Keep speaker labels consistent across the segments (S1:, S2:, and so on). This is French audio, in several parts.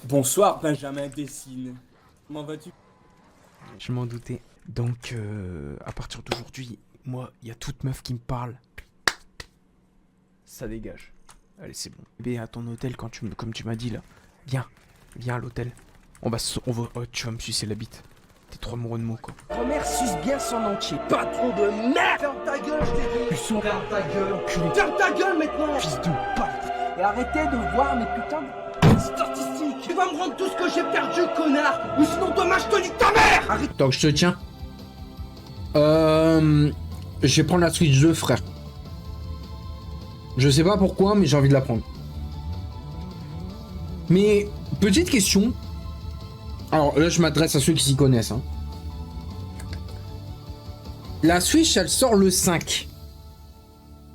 S1: Bonsoir Benjamin Dessine. Comment vas-tu?
S2: Je m'en doutais. Donc, à partir d'aujourd'hui, moi, il y a toute meuf qui me parle. Ça dégage. Allez, c'est bon. Bébé, à ton hôtel, comme tu m'as dit là. Viens à l'hôtel. Tu vas me sucer la bite. T'es trop amoureux de moi, quoi.
S3: Grand-mère suce bien son entier. Patron de merde. Ferme ta gueule, je t'ai dit.
S2: Puceau.
S3: Ferme ta gueule, enculé. Ferme ta gueule maintenant.
S2: Fils de pute.
S3: Et arrêtez de voir mes putains de statistiques. Tu vas me rendre tout ce que j'ai perdu, connard. Ou sinon demain je te nique ta mère. Arrête.
S4: Donc je te tiens. Je vais prendre la Switch 2, frère. Je sais pas pourquoi, mais j'ai envie de la prendre. Mais, petite question. Alors là, je m'adresse à ceux qui s'y connaissent. Hein. La Switch, elle sort le 5.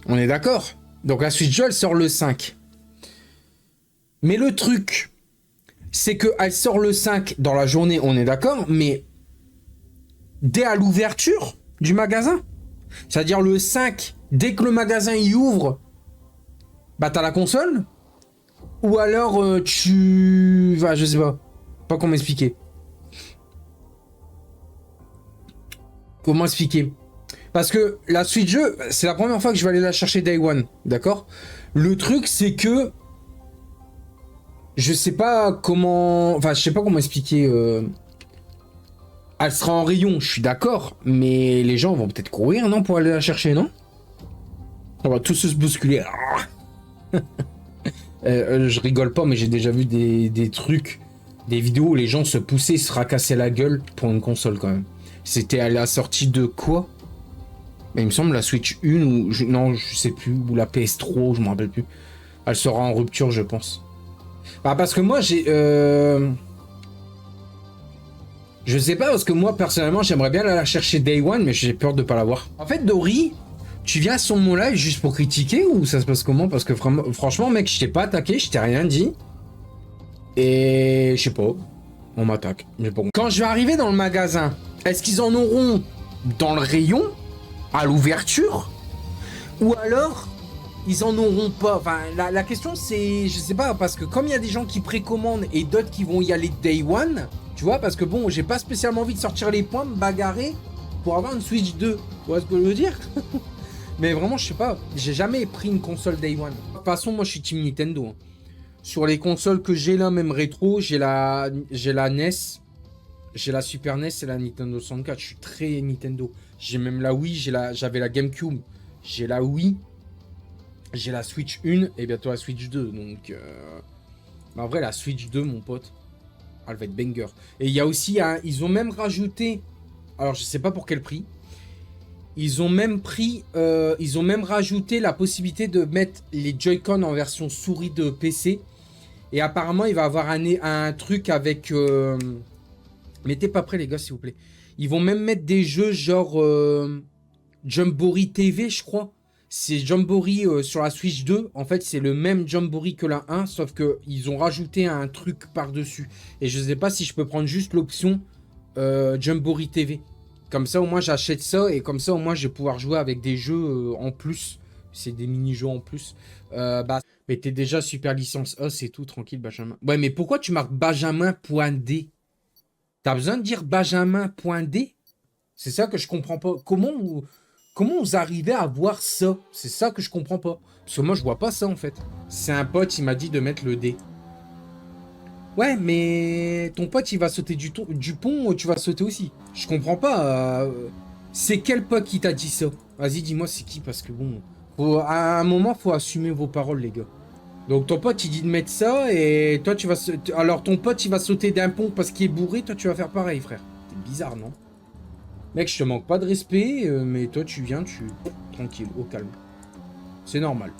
S4: On est d'accord? Donc la Switch 2, elle sort le 5. Mais le truc, c'est qu'elle sort le 5 dans la journée, on est d'accord, mais dès à l'ouverture du magasin. C'est-à-dire le 5, dès que le magasin y ouvre, bah t'as la console. Ou alors tu... Enfin, je sais pas comment expliquer. Comment expliquer? Parce que la Switch 2, c'est la première fois que je vais aller la chercher Day One, d'accord? Le truc, c'est que... Je sais pas comment... Enfin, je sais pas comment expliquer... Elle sera en rayon, je suis d'accord, mais les gens vont peut-être courir, non, pour aller la chercher, non? On va tous se bousculer. Je rigole pas, mais j'ai déjà vu des trucs, des vidéos où les gens se poussaient, se racassaient la gueule pour une console, quand même. C'était à la sortie de quoi? Mais il me semble la Switch 1 ou... Non, je sais plus, ou la PS3, je me rappelle plus. Elle sera en rupture, je pense. Bah, parce que moi, j'ai... Je sais pas, parce que moi, personnellement, j'aimerais bien la chercher Day One, mais j'ai peur de pas l'avoir. En fait, Dory, tu viens sur mon live juste pour critiquer, ou ça se passe comment? Parce que franchement, mec, je t'ai pas attaqué, je t'ai rien dit. Et... je sais pas. On m'attaque. Mais bon. Quand je vais arriver dans le magasin, est-ce qu'ils en auront dans le rayon, à l'ouverture? Ou alors, ils en auront pas? Enfin, la question, c'est... Je sais pas, parce que comme il y a des gens qui précommandent et d'autres qui vont y aller Day One... Tu vois, parce que bon, j'ai pas spécialement envie de sortir les points, me bagarrer pour avoir une Switch 2. Tu vois ce que je veux dire? Mais vraiment, je sais pas, j'ai jamais pris une console Day One. De toute façon, moi je suis team Nintendo. Hein. Sur les consoles que j'ai là, même rétro, j'ai la NES, j'ai la Super NES et la Nintendo 64. Je suis très Nintendo. J'ai même la Wii, j'avais la GameCube, j'ai la Wii, j'ai la Switch 1 et bientôt la Switch 2. Donc, en vrai, la Switch 2, mon pote. Elle va être banger. Et il y a aussi, ils ont même rajouté, alors je sais pas pour quel prix, ils ont même rajouté la possibilité de mettre les Joy-Con en version souris de PC. Et apparemment, il va avoir un truc avec... Mettez pas près les gars, s'il vous plaît. Ils vont même mettre des jeux genre Jamboree TV, je crois. C'est Jamboree sur la Switch 2. En fait, c'est le même Jamboree que la 1, sauf qu'ils ont rajouté un truc par-dessus. Et je sais pas si je peux prendre juste l'option Jamboree TV. Comme ça, au moins, j'achète ça. Et comme ça, au moins, je vais pouvoir jouer avec des jeux en plus. C'est des mini-jeux en plus. Mais t'es déjà super licence A, c'est tout, tranquille, Benjamin. Ouais, mais pourquoi tu marques Benjamin.d? T'as besoin de dire Benjamin.d? C'est ça que je comprends pas. Comment vous arrivez à voir ça? C'est ça que je comprends pas. Parce que moi, je vois pas ça, en fait. C'est un pote, il m'a dit de mettre le D. Ouais, mais ton pote, il va sauter du pont, tu vas sauter aussi. Je comprends pas. C'est quel pote qui t'a dit ça? Vas-y, dis-moi c'est qui, parce que bon... à un moment, faut assumer vos paroles, les gars. Donc ton pote, il dit de mettre ça, et toi, tu vas... Alors, ton pote, il va sauter d'un pont parce qu'il est bourré, toi, tu vas faire pareil, frère. C'est bizarre, non? Mec, je te manque pas de respect, mais toi, tu viens, tranquille, au calme. C'est normal.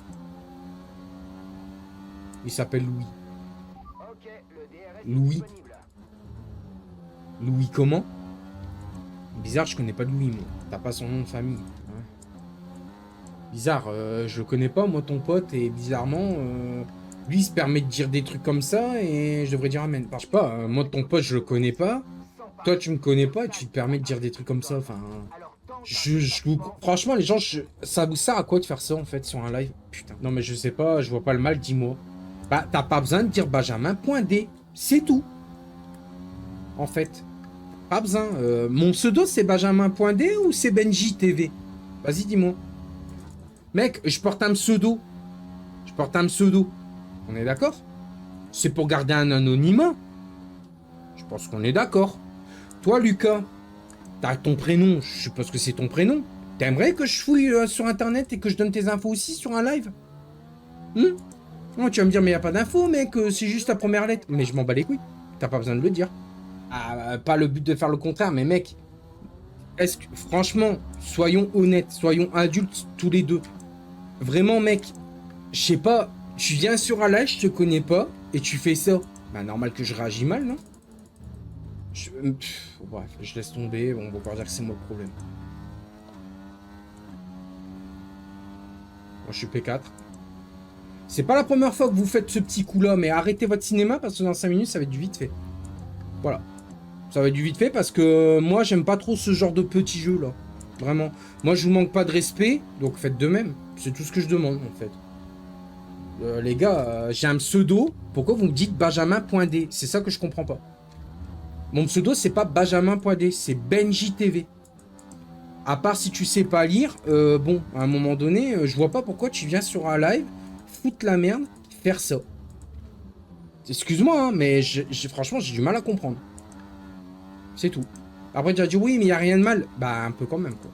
S4: Il s'appelle Louis. Louis. Louis comment? Bizarre, je connais pas de Louis, moi. T'as pas son nom de famille. Hein. Bizarre, je connais pas, moi, ton pote, et bizarrement, lui, il se permet de dire des trucs comme ça, et je devrais dire amen. Je sais pas, moi, ton pote, je le connais pas. Toi, tu me connais pas et tu te permets de dire des trucs comme ça. Enfin, franchement, les gens, ça vous sert à quoi de faire ça en fait sur un live? Putain. Non, mais je sais pas, je vois pas le mal, dis-moi. Bah, t'as pas besoin de dire Benjamin.d. C'est tout. En fait. Pas besoin. Mon pseudo, c'est Benjamin.d ou c'est Benji TV? Vas-y, dis-moi. Mec, je porte un pseudo. Je porte un pseudo. On est d'accord? C'est pour garder un anonymat. Je pense qu'on est d'accord. Toi, Lucas, t'as ton prénom. Je suppose que c'est ton prénom. T'aimerais que je fouille sur Internet et que je donne tes infos aussi sur un live? Oh, tu vas me dire, mais y a pas d'infos, mec. C'est juste la première lettre. Mais je m'en bats les couilles. T'as pas besoin de le dire. Ah, pas le but de faire le contraire, mais mec, est-ce que, franchement, soyons honnêtes, soyons adultes tous les deux. Vraiment, mec, je sais pas, tu viens sur un live, je te connais pas, et tu fais ça. Bah, normal que je réagis mal, non? Bref, je laisse tomber, on va pas dire que c'est moi le problème. Moi, je suis P4. C'est pas la première fois que vous faites ce petit coup-là, mais arrêtez votre cinéma, parce que dans 5 minutes, ça va être du vite fait. Voilà. Ça va être du vite fait parce que moi j'aime pas trop ce genre de petits jeux là. Vraiment. Moi je vous manque pas de respect, donc faites de même. C'est tout ce que je demande en fait. Les gars, j'ai un pseudo. Pourquoi vous me dites Benjamin.d? C'est ça que je comprends pas. Mon pseudo c'est pas Benjamin.d, c'est Benji TV. À part si tu sais pas lire, bon, à un moment donné, je vois pas pourquoi tu viens sur un live, foutre la merde, faire ça. Excuse-moi, hein, mais franchement j'ai du mal à comprendre. C'est tout. Après, tu as dit oui, mais il n'y a rien de mal. Bah, un peu quand même, quoi.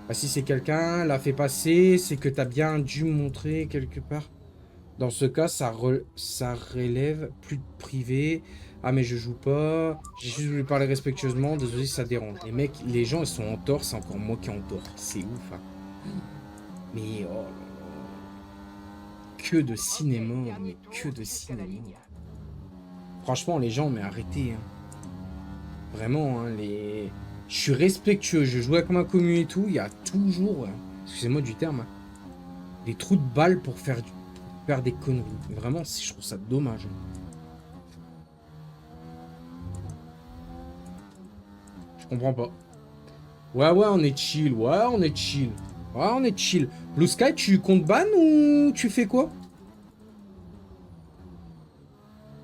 S4: Bah, si c'est quelqu'un l'a fait passer, c'est que tu as bien dû montrer quelque part. Dans ce cas, ça relève plus de privé. Ah, mais je joue pas. J'ai juste voulu parler respectueusement. Désolé si ça dérange. Les mecs, les gens, ils sont en tort. C'est encore moi qui ai en tort. C'est ouf, hein. Mais, oh là là. Que de cinéma, mais que de cinéma. Franchement, les gens, mais arrêtez, hein. Vraiment, hein, je suis respectueux, je joue avec ma commune et tout, il y a toujours, excusez-moi du terme, des trous de balles pour faire des conneries. Vraiment, je trouve ça dommage. Je comprends pas. Ouais, on est chill, ouais, on est chill. Ouais, on est chill. Blue Sky, tu comptes ban ou tu fais quoi?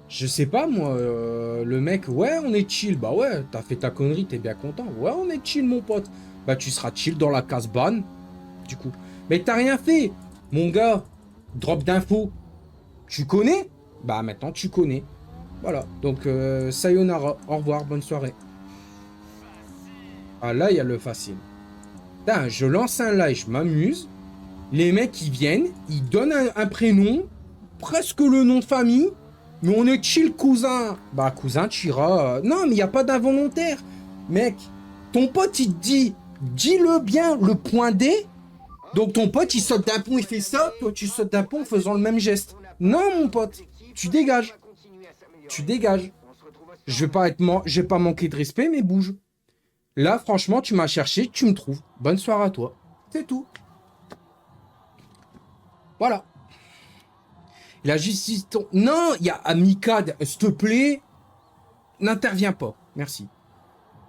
S4: Je sais pas, moi, le mec, ouais, on est chill. Bah ouais, t'as fait ta connerie, t'es bien content. Ouais, on est chill, mon pote. Bah, tu seras chill dans la case ban, du coup. Mais t'as rien fait, mon gars. Drop d'infos. Tu connais? Bah, maintenant, tu connais. Voilà, donc, sayonara. Au revoir, bonne soirée. Ah, là, il y a le facile. Putain, je lance un live, je m'amuse. Les mecs, ils viennent, ils donnent un prénom, presque le nom de famille. Mais on est chill, cousin. Bah, cousin, tu iras. Non, mais il n'y a pas d'involontaire. Mec, ton pote, il te dit, dis-le bien, le point D. Donc, ton pote, il saute d'un pont, il fait ça. Toi, tu sautes d'un pont en faisant le même geste. Non, mon pote, tu dégages. Tu dégages. Je vais pas manquer de respect, mais bouge. Là, franchement, tu m'as cherché, tu me trouves. Bonne soirée à toi. C'est tout. Voilà. La justice... Non, il y a Amicad, s'il te plaît, n'interviens pas. Merci.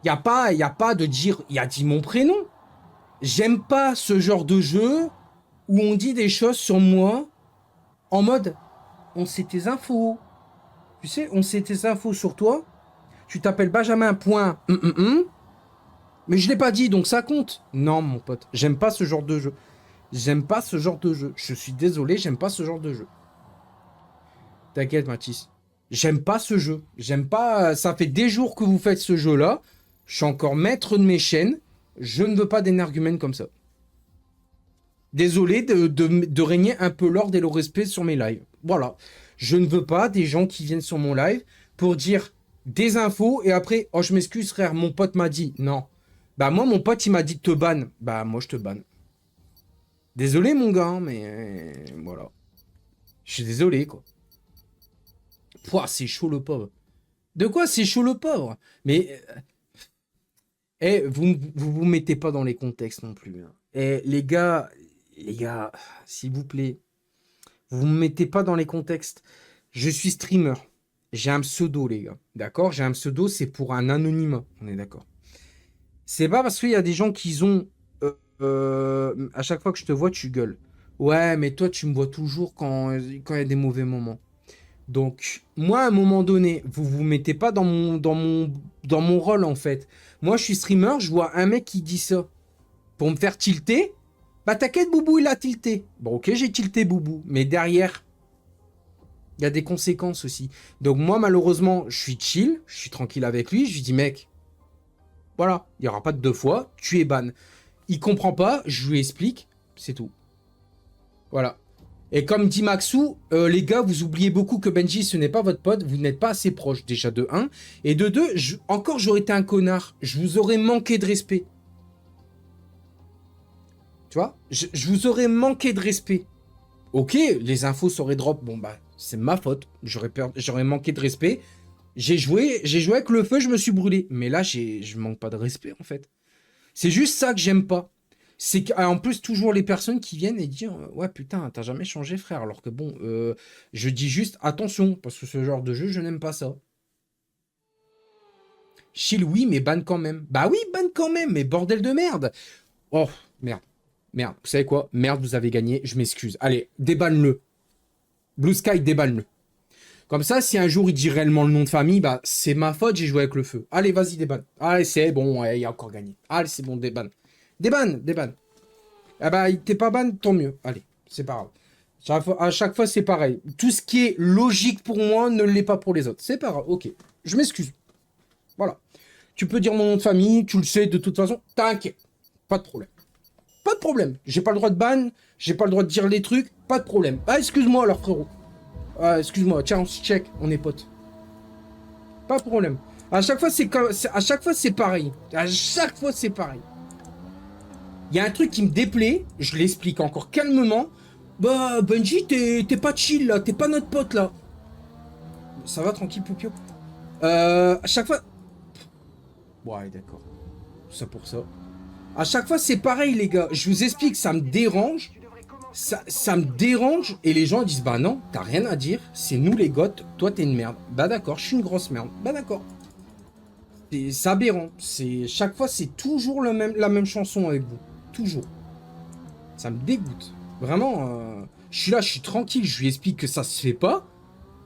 S4: Il y a pas de dire... Il a dit mon prénom. J'aime pas ce genre de jeu où on dit des choses sur moi en mode... On sait tes infos. Tu sais, on sait tes infos sur toi. Tu t'appelles Benjamin. Mais je l'ai pas dit, donc ça compte. Non, mon pote, j'aime pas ce genre de jeu. J'aime pas ce genre de jeu. Je suis désolé, j'aime pas ce genre de jeu. T'inquiète, Mathis. J'aime pas ce jeu. J'aime pas... Ça fait des jours que vous faites ce jeu-là. Je suis encore maître de mes chaînes. Je ne veux pas d'énergumènes comme ça. Désolé de régner un peu l'ordre et le respect sur mes lives. Voilà. Je ne veux pas des gens qui viennent sur mon live pour dire des infos et après, oh, je m'excuse, frère, mon pote m'a dit. Non. Bah, moi, mon pote, il m'a dit de te ban. Bah, moi, je te banne. Désolé, mon gars, hein, mais voilà. Je suis désolé, quoi. Pouah, c'est chaud le pauvre. De quoi c'est chaud le pauvre? Mais vous mettez pas dans les contextes non plus. Hein. Les gars, s'il vous plaît, vous me mettez pas dans les contextes. Je suis streamer. J'ai un pseudo, les gars. D'accord? J'ai un pseudo, c'est pour un anonymat. On est d'accord. C'est pas parce qu'il y a des gens qui ont... à chaque fois que je te vois, tu gueules. Ouais, mais toi, tu me vois toujours quand il y a des mauvais moments. Donc, moi, à un moment donné, vous vous mettez pas dans mon rôle, en fait. Moi, je suis streamer, je vois un mec qui dit ça pour me faire tilter. Bah, t'inquiète, Boubou, il a tilté. Bon, ok, j'ai tilté Boubou. Mais derrière, il y a des conséquences aussi. Donc, moi, malheureusement, je suis chill, je suis tranquille avec lui. Je lui dis, mec, voilà, il n'y aura pas de 2 fois, tu es ban. Il comprend pas, je lui explique, c'est tout. Voilà. Et comme dit Maxou, les gars, vous oubliez beaucoup que Benji, ce n'est pas votre pote, vous n'êtes pas assez proche, déjà de 1. Et de 2, encore j'aurais été un connard, je vous aurais manqué de respect. Tu vois, je vous aurais manqué de respect. Ok, les infos seraient drop, bon bah, c'est ma faute, j'aurais manqué de respect. J'ai joué avec le feu, je me suis brûlé. Mais là, je manque pas de respect, en fait. C'est juste ça que j'aime pas. C'est qu'en plus, toujours les personnes qui viennent et dire ouais, putain, t'as jamais changé, frère. Alors que bon, je dis juste attention, parce que ce genre de jeu, je n'aime pas ça. Chill, oui, mais ban quand même. Bah oui, ban quand même, mais bordel de merde. Oh, merde. Merde, vous savez quoi? Merde, vous avez gagné, je m'excuse. Allez, débanne-le. Blue Sky, débanne-le. Comme ça, si un jour il dit réellement le nom de famille, bah c'est ma faute, j'ai joué avec le feu. Allez, vas-y, débanne. Allez, c'est bon, ouais, il a encore gagné. Allez, c'est bon, débanne. Débanne. Ah bah, t'es pas ban, tant mieux. Allez, c'est pas grave. À chaque fois, c'est pareil. Tout ce qui est logique pour moi ne l'est pas pour les autres. C'est pas grave, ok. Je m'excuse. Voilà. Tu peux dire mon nom de famille, tu le sais de toute façon. T'inquiète. Pas de problème. Pas de problème. J'ai pas le droit de ban, j'ai pas le droit de dire les trucs, pas de problème. Ah, excuse-moi alors, frérot. Ah, excuse-moi, tiens, on se check, on est potes. Pas de problème. À chaque fois, c'est pareil. À chaque fois, c'est pareil. Il y a un truc qui me déplaît, je l'explique encore calmement. Bah, Benji, t'es pas chill, là. T'es pas notre pote, là. Ça va, tranquille, Poupio. À chaque fois... Ouais, d'accord. Tout ça pour ça. À chaque fois, c'est pareil, les gars. Je vous explique, ça me dérange. Ça me dérange et les gens disent bah non, t'as rien à dire, c'est nous les goths, toi t'es une merde. Bah d'accord, je suis une grosse merde. Bah d'accord. C'est aberrant. Chaque fois c'est toujours la même chanson avec vous. Toujours. Ça me dégoûte. Vraiment, je suis là, je suis tranquille, je lui explique que ça se fait pas.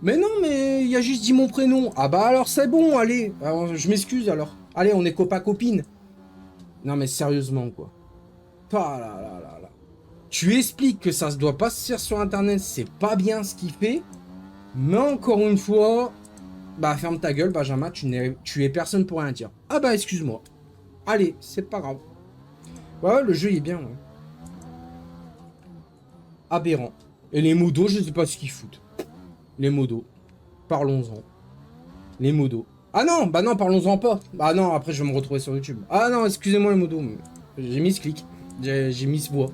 S4: Mais non, mais il a juste dit mon prénom. Ah bah alors c'est bon, allez. Alors, je m'excuse alors. Allez, on est copains-copines. Non mais sérieusement quoi. Ah là là là là. Tu expliques que ça se doit pas se faire sur internet, c'est pas bien ce qu'il fait. Mais encore une fois, bah ferme ta gueule, Benjamin, tu es personne pour rien dire. Ah bah excuse-moi. Allez, c'est pas grave. Ouais, le jeu il est bien, ouais. Aberrant. Et les modos, je sais pas ce qu'ils foutent. Les modos. Parlons-en. Les modos. Ah non, bah non, parlons-en pas. Bah non, après je vais me retrouver sur YouTube. Ah non, excusez-moi les modos. J'ai mis ce clic. J'ai mis ce voix.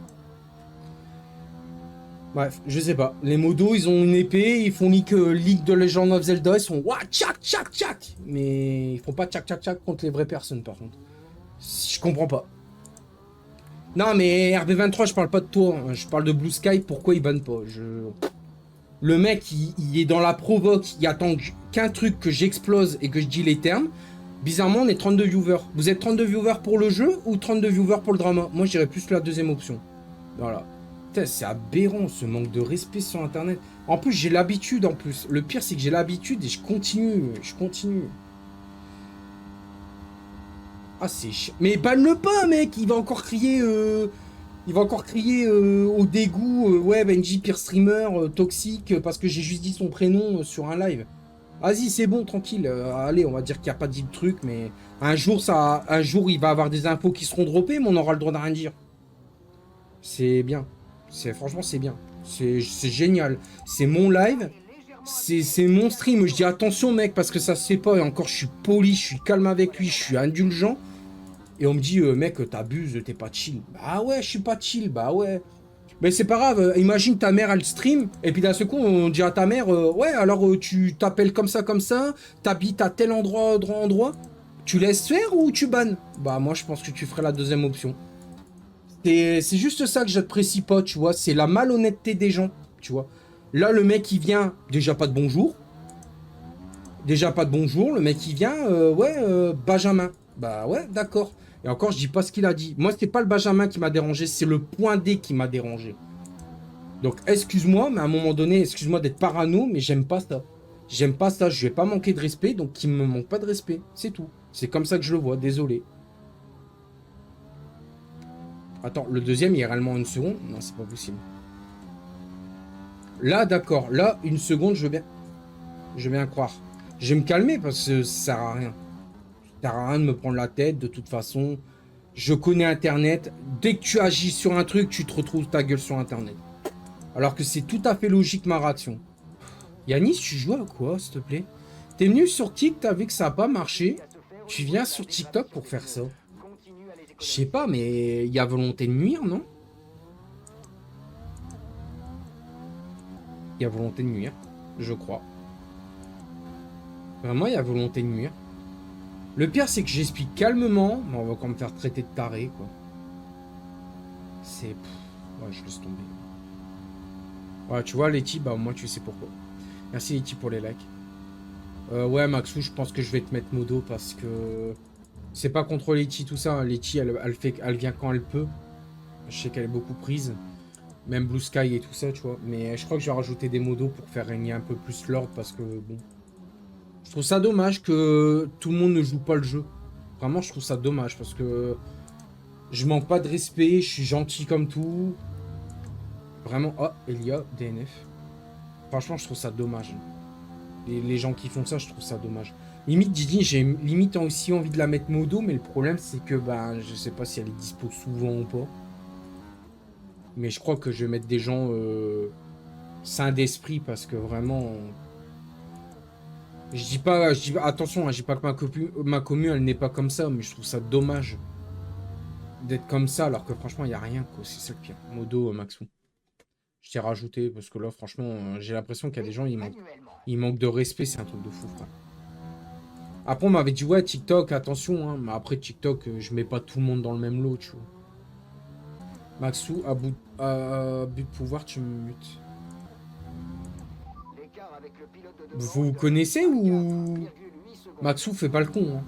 S4: Bref, je sais pas. Les modos, ils ont une épée, ils font League de Legend of Zelda, ils sont ouah, tchac, tchac, tchac. Mais ils font pas tchac, tchac, tchac contre les vraies personnes, par contre. Je comprends pas. Non, mais RB23, je parle pas de toi. Hein. Je parle de Blue Sky, pourquoi il banne pas Le mec, il est dans la provoque, il attend qu'un truc que j'explose et que je dis les termes. Bizarrement, on est 32 viewers. Vous êtes 32 viewers pour le jeu ou 32 viewers pour le drama? Moi, je dirais plus la deuxième option. Voilà. C'est aberrant ce manque de respect sur internet. En plus, j'ai l'habitude en plus. Le pire, c'est que j'ai l'habitude et je continue. Ah, c'est chiant. Mais banne-le pas, mec. Il va encore crier. Au dégoût. Ouais, Benji, pire streamer, toxique, parce que j'ai juste dit son prénom sur un live. Vas-y, c'est bon, tranquille. Allez, on va dire qu'il n'y a pas dit de truc, mais un jour, il va avoir des infos qui seront droppées, mais on aura le droit de rien dire. C'est bien. Franchement, c'est bien. C'est génial. C'est mon live. C'est mon stream. Je dis attention, mec, parce que ça se fait pas. Et encore, je suis poli, je suis calme avec lui, je suis indulgent. Et on me dit, mec, t'abuses, t'es pas chill. Bah ouais, je suis pas chill, bah ouais. Mais c'est pas grave. Imagine ta mère, elle stream. Et puis d'un seul coup, on dit à ta mère, ouais, alors tu t'appelles comme ça, t'habites à tel endroit. Tu laisses faire ou tu bannes? Bah moi, je pense que tu ferais la deuxième option. C'est juste ça que j'apprécie pas, tu vois. C'est la malhonnêteté des gens, tu vois. Là, le mec, il vient, déjà pas de bonjour. Le mec, il vient, Benjamin. Bah ouais, d'accord. Et encore, je dis pas ce qu'il a dit. Moi, c'est pas le Benjamin qui m'a dérangé, c'est le point D qui m'a dérangé. Donc, excuse-moi, mais à un moment donné, excuse-moi d'être parano, mais j'aime pas ça. J'aime pas ça, je vais pas manquer de respect, donc il me manque pas de respect. C'est tout. C'est comme ça que je le vois, désolé. Attends, le deuxième, il y a réellement une seconde? Non, c'est pas possible. Là, d'accord. Là, une seconde, je veux bien croire. Je vais me calmer parce que ça sert à rien. Ça sert à rien de me prendre la tête, de toute façon. Je connais Internet. Dès que tu agis sur un truc, tu te retrouves ta gueule sur Internet. Alors que c'est tout à fait logique ma réaction. Yanis, tu joues à quoi, s'il te plaît? T'es venu sur Kik, t'as vu que ça n'a pas marché. Tu viens sur TikTok pour faire ça. Je sais pas, mais il y a volonté de nuire, non? Il y a volonté de nuire, je crois. Vraiment, il y a volonté de nuire. Le pire, c'est que j'explique calmement. Mais on va quand même me faire traiter de taré, quoi. C'est... Ouais, je laisse tomber. Ouais, tu vois, Letty, bah moi, tu sais pourquoi. Merci, Letty, pour les likes. Ouais, Maxou, je pense que je vais te mettre modo parce que... C'est pas contre Letty, tout ça. Letty, elle vient quand elle peut. Je sais qu'elle est beaucoup prise. Même Blue Sky et tout ça, tu vois. Mais je crois que je vais rajouter des modos pour faire régner un peu plus l'ordre parce que, bon... Je trouve ça dommage que tout le monde ne joue pas le jeu. Vraiment, je trouve ça dommage parce que... Je manque pas de respect, je suis gentil comme tout. Vraiment... Oh, Elia, DNF. Franchement, je trouve ça dommage. Les gens qui font ça, je trouve ça dommage. Limite, Didi, j'ai limite aussi envie de la mettre modo, mais le problème, c'est que, ben, je sais pas si elle est dispo souvent ou pas. Mais je crois que je vais mettre des gens sains d'esprit parce que vraiment... Je dis pas, attention, hein, je dis pas que ma commu, elle n'est pas comme ça, mais je trouve ça dommage d'être comme ça, alors que franchement, il n'y a rien, quoi. C'est ça le pire. Modo, Maxou. Je t'ai rajouté, parce que là, franchement, j'ai l'impression qu'il y a des gens, ils manquent de respect, c'est un truc de fou, frère. Après, on m'avait dit, ouais, TikTok, attention, hein, mais après, TikTok, je mets pas tout le monde dans le même lot, tu vois. Maxou, à but de pouvoir, tu me mutes. Vous connaissez ou... Maxou, fais pas le con, hein.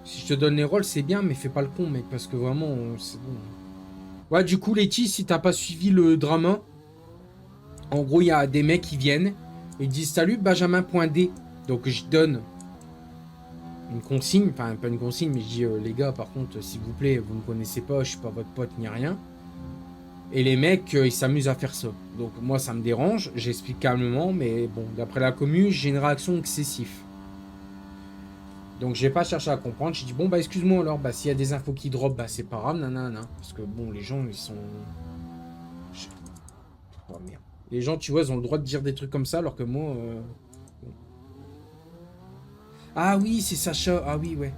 S4: Si je te donne les rôles, c'est bien, mais fais pas le con, mec, parce que vraiment, c'est bon. Ouais, du coup, Letty, si t'as pas suivi le drama, en gros, il y a des mecs qui viennent et disent salut Benjamin.d. Donc, je donne une consigne, enfin, pas une consigne, mais je dis les gars, par contre, s'il vous plaît, vous me connaissez pas, je suis pas votre pote ni rien. Et les mecs, ils s'amusent à faire ça. Donc, moi, ça me dérange, j'explique calmement, mais bon, d'après la commu, j'ai une réaction excessive. Donc j'ai pas cherché à comprendre, j'ai dit bon bah excuse-moi alors, bah s'il y a des infos qui drop, bah c'est pas grave, nanana. Parce que bon, les gens ils sont... Oh merde. Les gens, tu vois, ils ont le droit de dire des trucs comme ça alors que moi... Bon. Ah oui, c'est Sacha, ah oui, ouais.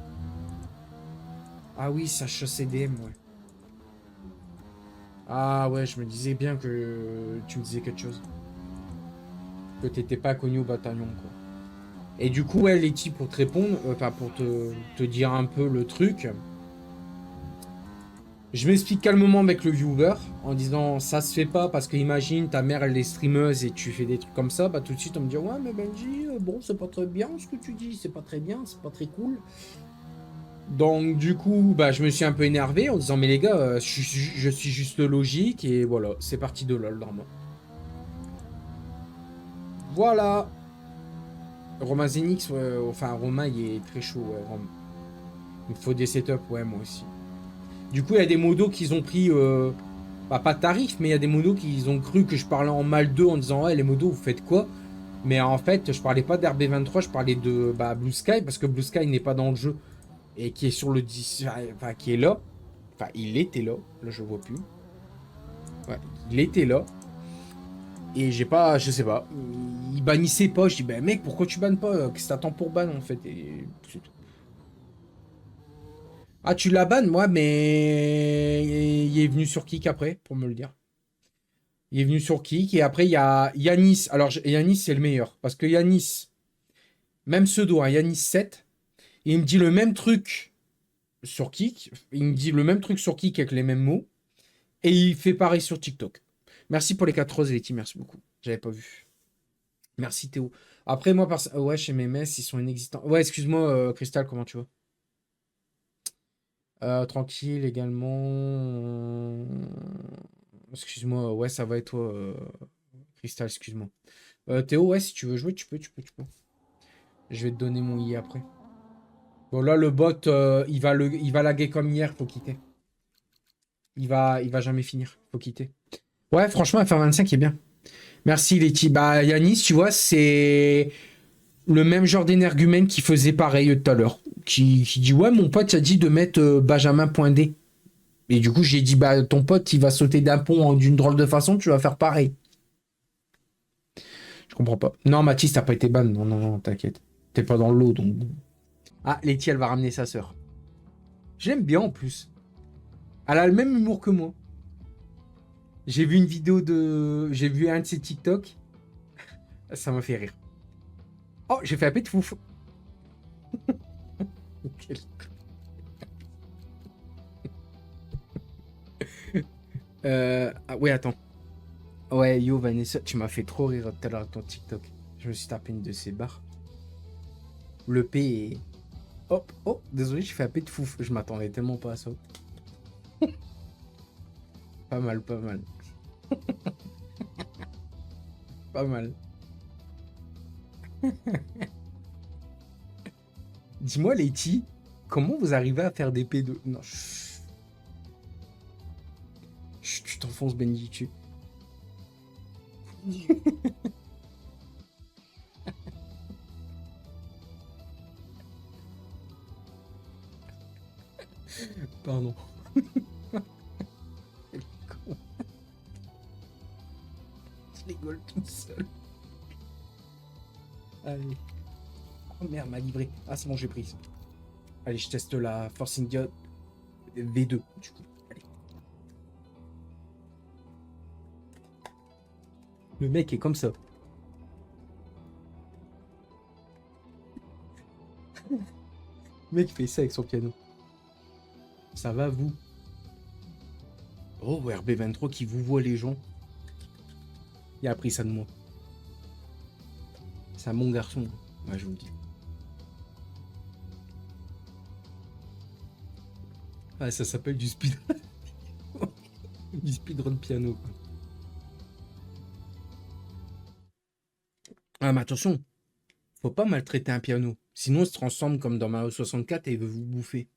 S4: Ah oui, Sacha CDM, ouais. Ah ouais, je me disais bien que tu me disais quelque chose. Que t'étais pas connu au bataillon, quoi. Et du coup, ouais, Letty, pour te répondre, enfin, pour te dire un peu le truc, je m'explique calmement avec le viewer en disant ça se fait pas parce que imagine ta mère elle est streameuse et tu fais des trucs comme ça, bah tout de suite on me dit ouais, mais Benji, bon, c'est pas très bien ce que tu dis, c'est pas très bien, c'est pas très cool. Donc, du coup, bah, je me suis un peu énervé en disant mais les gars, je suis juste logique et voilà, c'est parti de là le drama. Voilà. Romain Zenix, ouais, enfin Romain il est très chaud, ouais, il me faut des setups, ouais, moi aussi. Du coup, il y a des modos qu'ils ont pris, bah, pas tarif, mais il y a des modos qu'ils ont cru que je parlais en mal d'eux en disant ouais, les modos, vous faites quoi? Mais en fait, je parlais pas d'RB23, je parlais de bah, Blue Sky, parce que Blue Sky n'est pas dans le jeu et qui est sur le 10, enfin qui est là. Enfin, il était là, là je le vois plus. Ouais, il était là. Et j'ai pas, je sais pas, il bannissait pas. Je dis, ben mec, pourquoi tu bannes pas? Qu'est-ce que t'attends pour ban en fait? Et c'est tout. Ah, tu la bannes, moi, mais il est venu sur Kik après, pour me le dire. Il est venu sur Kik, et après, il y a Yanis. Alors, Yanis, c'est le meilleur. Parce que Yanis, même pseudo, hein, Yanis 7, il me dit le même truc sur Kik. Il me dit le même truc sur Kik avec les mêmes mots. Et il fait pareil sur TikTok. Merci pour les 4 roses, Letty, merci beaucoup. J'avais pas vu. Merci Théo. Après, moi, ouais, chez mes messes, ils sont inexistants. Ouais, excuse-moi, Crystal, comment tu vas? Tranquille également. Excuse-moi, ouais, ça va et toi, Crystal, excuse-moi. Théo, ouais, si tu veux jouer, tu peux. Je vais te donner mon i après. Bon, là, le bot, il va laguer comme hier, faut quitter. Il va jamais finir, faut quitter. Ouais, franchement, FR25 est bien. Merci, Letty. Bah, Yanis, tu vois, c'est le même genre d'énergumène qui faisait pareil tout à l'heure. Qui dit, ouais, mon pote a dit de mettre Benjamin.d. Et du coup, j'ai dit, bah, ton pote, il va sauter d'un pont d'une drôle de façon, tu vas faire pareil. Je comprends pas. Non, Mathis, t'as pas été ban. Non, non, non, t'inquiète. T'es pas dans l'eau, donc. Ah, Letty, elle va ramener sa sœur. J'aime bien en plus. Elle a le même humour que moi. J'ai vu une vidéo de. J'ai vu un de ses TikTok. Ça m'a fait rire. Oh, j'ai fait un peu de fouf. Quel- Ah, ouais, attends. Ouais, yo, Vanessa, tu m'as fait trop rire tout à l'heure avec ton TikTok. Je me suis tapé une de ces barres. Le P est. Hop, oh, désolé, j'ai fait un peu de fouf. Je m'attendais tellement pas à ça. Pas mal, pas mal. Pas mal. Dis-moi, Letty, comment vous arrivez à faire des P2? Non, chut. Chut, tu t'enfonces, Benji. Pardon. Quel con. Je rigole tout seul. Allez. Oh merde, m'a livré. Ah, c'est bon, j'ai pris. Allez, je teste la Force India V2, du coup. Allez. Le mec est comme ça. Le mec fait ça avec son piano. Ça va, vous? Oh, RB23 qui vous voit les gens. Il a appris ça de moi. C'est un bon garçon. Ouais, je vous le dis. Ah, ça s'appelle du speed. Du speedrun piano, quoi. Ah, mais attention. Faut pas maltraiter un piano. Sinon, il se transforme comme dans Mario 64 et il veut vous bouffer.